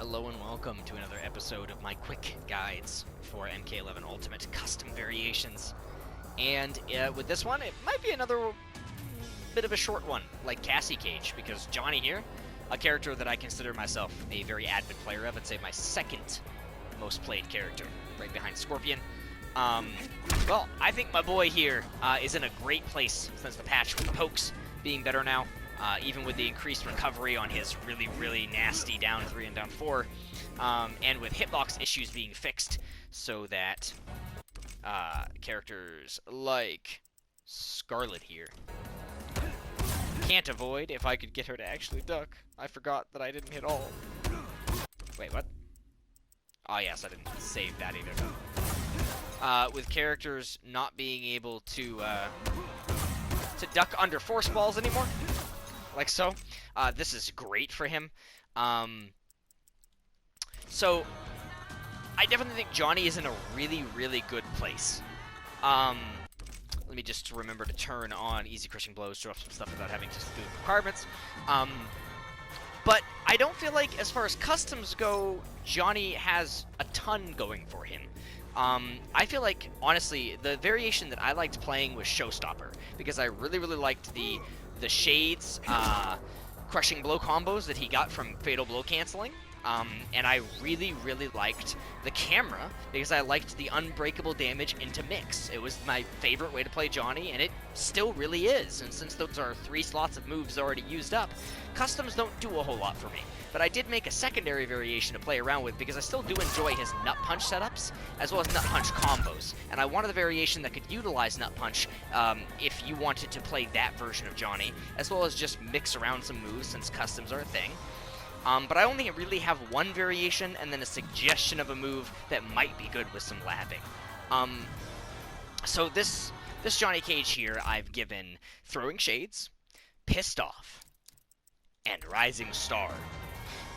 Hello and welcome to another episode of my quick guides for MK11 Ultimate Custom Variations. And with this one, it might be another bit of a short one, like Cassie Cage, because Johnny here, a character that I consider myself a very avid player of, I'd say my second most played character, right behind Scorpion. Well, I think my boy here is in a great place since the patch with the pokes being better now. Even with the increased recovery on his really nasty down 3 and down 4, and with hitbox issues being fixed so that characters like Scarlet here can't avoid if I could get her to actually duck. I forgot that I didn't hit all. Wait, what? Oh yes, I didn't save that either. With characters not being able to duck under force balls anymore, like so. This is great for him. So, I definitely think Johnny is in a really good place. Let me just remember to turn on easy crushing blows, drop some stuff without having to do the requirements. But I don't feel like, as far as customs go, Johnny has a ton going for him. I feel like, honestly, the variation that I liked playing was Showstopper, because I really liked the shades, crushing blow combos that he got from fatal blow canceling, and I really liked the camera because I liked the unbreakable damage into mix. It was my favorite way to play Johnny, and it still really is. And since those are 3 slots of moves already used up, customs don't do a whole lot for me. But I did make a secondary variation to play around with because I still do enjoy his Nut Punch setups, as well as Nut Punch combos. And I wanted a variation that could utilize Nut Punch if you wanted to play that version of Johnny, as well as just mix around some moves since customs are a thing. But I only really have one variation and then a suggestion of a move that might be good with some labbing. So this Johnny Cage here, I've given Throwing Shades, Pissed Off, and Rising Star.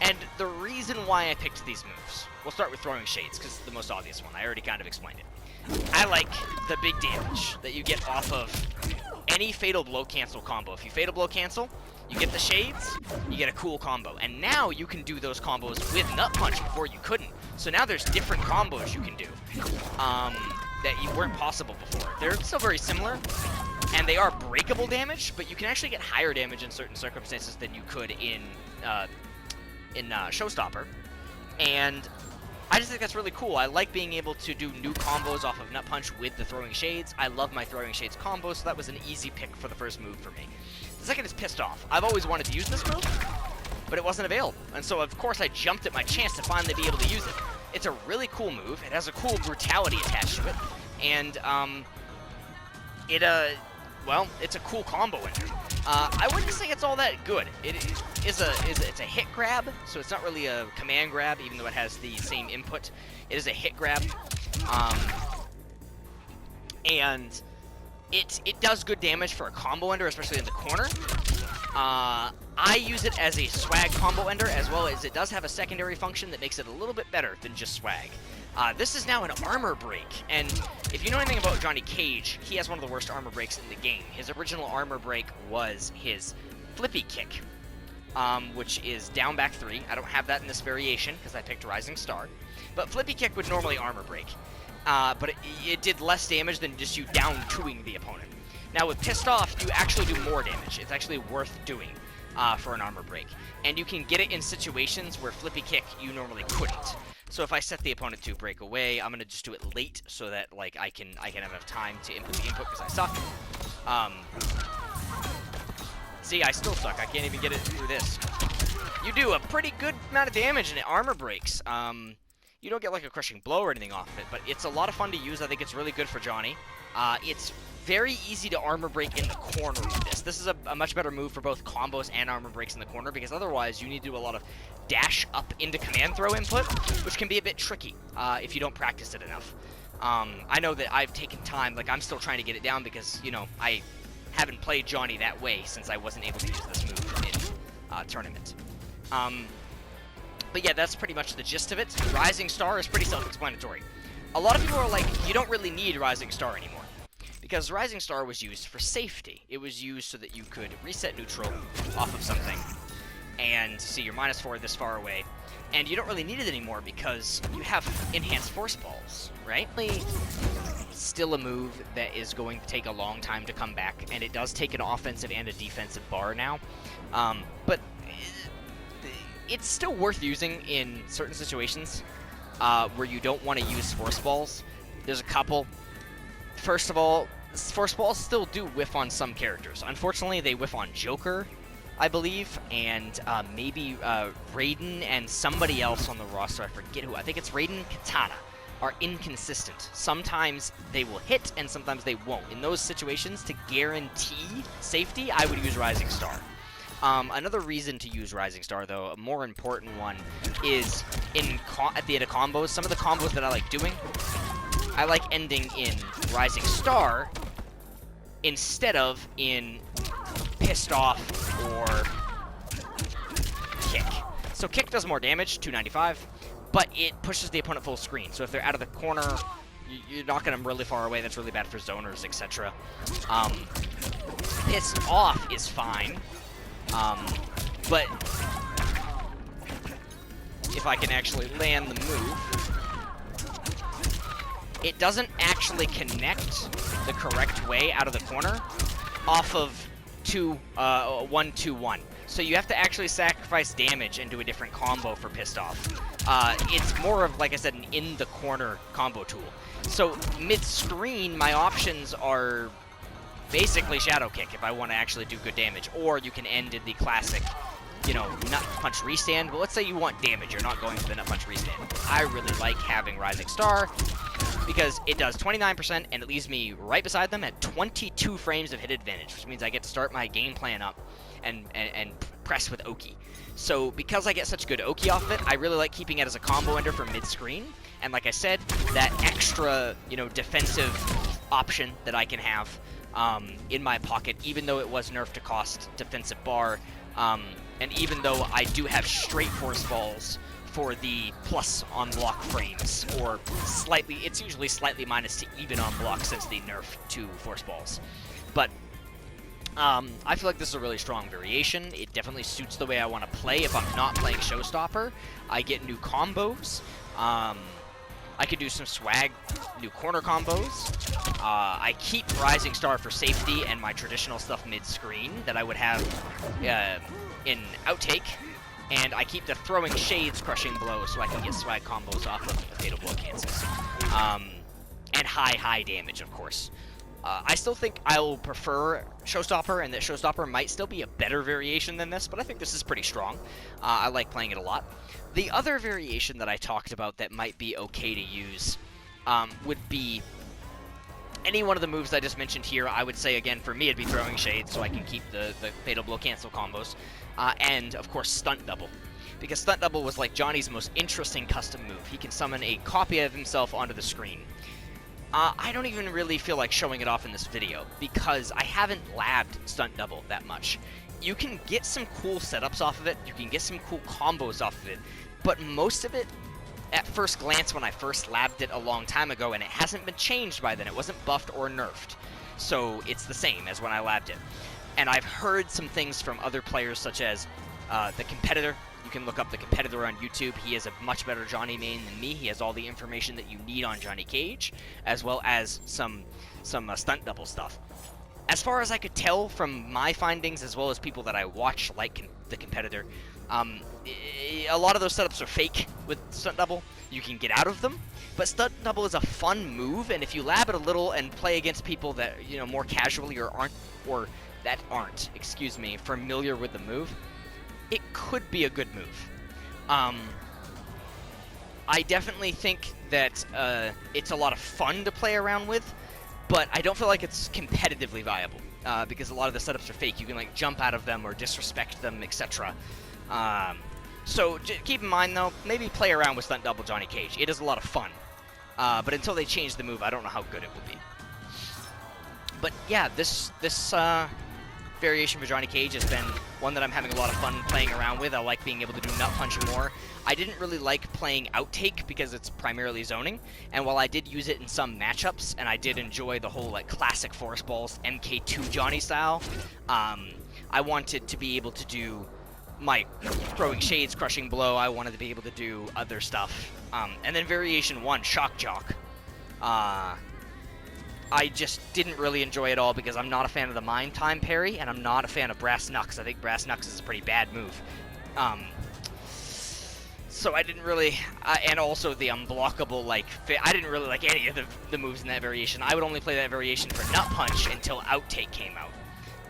And the reason why I picked these moves, we'll start with Throwing Shades, because it's the most obvious one. I already kind of explained it. I like the big damage that you get off of any Fatal Blow Cancel combo. If you Fatal Blow Cancel, you get the Shades, you get a cool combo. And now you can do those combos with Nut Punch before you couldn't. So now there's different combos you can do that you weren't possible before. They're still very similar, and they are breakable damage, but you can actually get higher damage in certain circumstances than you could in Showstopper, and I just think that's really cool. I like being able to do new combos off of Nut Punch with the Throwing Shades. I love my Throwing Shades combo, so that was an easy pick for the first move for me. The second is Pissed Off. I've always wanted to use this move, but it wasn't available, and so of course I jumped at my chance to finally be able to use it. It's a really cool move. It has a cool brutality attached to it, and well, it's a cool combo ender. I wouldn't say it's all that good. It's a hit grab, so it's not really a command grab, even though it has the same input. It is a hit grab, and it does good damage for a combo ender, especially in the corner. I use it as a swag combo ender, as well as it does have a secondary function that makes it a little bit better than just swag. This is now an armor break, and if you know anything about Johnny Cage, he has one of the worst armor breaks in the game. His original armor break was his Flippy Kick, which is down back 3. I don't have that in this variation because I picked Rising Star, but Flippy Kick would normally armor break, but it did less damage than just you down 2ing the opponent. Now with Pissed Off, you actually do more damage. It's actually worth doing for an armor break, and you can get it in situations where Flippy Kick you normally couldn't. So if I set the opponent to break away, I'm gonna just do it late so that like I can have enough time to input the input because I suck. See, I still suck. I can't even get it through this. You do a pretty good amount of damage and it armor breaks. You don't get like a crushing blow or anything off of it, but it's a lot of fun to use. I think it's really good for Johnny. It's very easy to armor break in the corner with this. This is a much better move for both combos and armor breaks in the corner, because otherwise you need to do a lot of dash up into command throw input, which can be a bit tricky if you don't practice it enough. I know that I've taken time, like I'm still trying to get it down because, you know, I haven't played Johnny that way since I wasn't able to use this move in tournament. But yeah, that's pretty much the gist of it. Rising Star is pretty self-explanatory. A lot of people are like, you don't really need Rising Star anymore, because Rising Star was used for safety. It was used so that you could reset neutral off of something, and see you're -4 this far away, and you don't really need it anymore because you have enhanced force balls, right? Still a move that is going to take a long time to come back, and it does take an offensive and a defensive bar now, but it's still worth using in certain situations where you don't want to use force balls. There's a couple. First of all, force balls still do whiff on some characters. Unfortunately, they whiff on Joker, I believe, and maybe Raiden and somebody else on the roster. I forget who. I think it's Raiden and Katana are inconsistent. Sometimes they will hit, and sometimes they won't. In those situations, to guarantee safety, I would use Rising Star. Another reason to use Rising Star, though, a more important one, is at the end of combos. Some of the combos that I like doing, I like ending in Rising Star instead of in Pissed Off or Kick. So Kick does more damage, 295, but it pushes the opponent full screen. So if they're out of the corner, you're knocking them really far away. That's really bad for zoners, etc. Pissed Off is fine. But if I can actually land the move, it doesn't actually connect the correct way out of the corner off of 1-2-1. So you have to actually sacrifice damage and do a different combo for Pissed Off. It's more of, like I said, an in-the-corner combo tool. So mid-screen, my options are basically Shadow Kick if I want to actually do good damage, or you can end in the classic, you know, Nut Punch Restand. But let's say you want damage, you're not going for the Nut Punch Restand. I really like having Rising Star because it does 29% and it leaves me right beside them at 22 frames of hit advantage, which means I get to start my game plan up and press with Oki. So because I get such good Oki off of it, I really like keeping it as a combo ender for mid-screen. And like I said, that extra, you know, defensive option that I can have in my pocket, even though it was nerfed to cost defensive bar, and even though I do have straight force balls for the plus on block frames, or slightly, it's usually slightly minus to even on block since they nerfed to force balls. But I feel like this is a really strong variation. It definitely suits the way I want to play. If I'm not playing Showstopper, I get new combos. I could do some swag, new corner combos. I keep Rising Star for safety and my traditional stuff mid-screen that I would have in Outtake. And I keep the Throwing Shades Crushing Blow so I can get swag combos off of Fatal Blow cancels. And high damage, of course. I still think I'll prefer Showstopper, and that Showstopper might still be a better variation than this, but I think this is pretty strong. I like playing it a lot. The other variation that I talked about that might be okay to use would be any one of the moves I just mentioned here. I would say, again, for me, it'd be Throwing Shades, so I can keep the Fatal Blow cancel combos. And, of course, Stunt Double. Because Stunt Double was like Johnny's most interesting custom move. He can summon a copy of himself onto the screen. I don't even really feel like showing it off in this video, because I haven't labbed Stunt Double that much. You can get some cool setups off of it, you can get some cool combos off of it, but most of it, at first glance when I first labbed it a long time ago, and it hasn't been changed by then, it wasn't buffed or nerfed, so it's the same as when I labbed it. And I've heard some things from other players, such as the Competitor. You can look up the Competitor on YouTube. He is a much better Johnny main than me. He has all the information that you need on Johnny Cage, as well as some Stunt Double stuff. As far as I could tell from my findings, as well as people that I watch like the Competitor, a lot of those setups are fake with Stunt Double. You can get out of them, but Stunt Double is a fun move, and if you lab it a little and play against people that, you know, more casually aren't familiar with the move, it could be a good move. I definitely think that it's a lot of fun to play around with, but I don't feel like it's competitively viable, because a lot of the setups are fake. You can like jump out of them or disrespect them, etc. So keep in mind though, maybe play around with Stunt Double Johnny Cage. It is a lot of fun, but until they change the move, I don't know how good it will be. But yeah, this variation for Johnny Cage has been one that I'm having a lot of fun playing around with. I like being able to do Nut Punch more. I didn't really like playing Outtake because it's primarily zoning, and while I did use it in some matchups, and I did enjoy the whole like classic Force Balls MK2 Johnny style, I wanted to be able to do my throwing shades, crushing blow, I wanted to be able to do other stuff. And then variation 1, shock jock. I just didn't really enjoy it all because I'm not a fan of the Mind Time parry, and I'm not a fan of Brass Knucks. I think Brass Knucks is a pretty bad move. So I didn't really, and also the unblockable, like, I didn't really like any of the moves in that variation. I would only play that variation for Nut Punch until Outtake came out.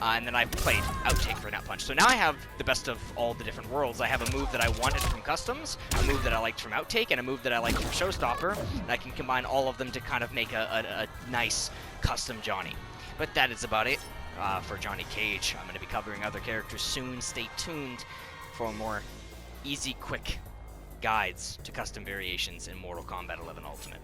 And then I played Outtake for Nut Punch. So now I have the best of all the different worlds. I have a move that I wanted from Customs, a move that I liked from Outtake, and a move that I liked from Showstopper. And I can combine all of them to kind of make a nice custom Johnny. But that is about it for Johnny Cage. I'm going to be covering other characters soon. Stay tuned for more easy, quick guides to custom variations in Mortal Kombat 11 Ultimate.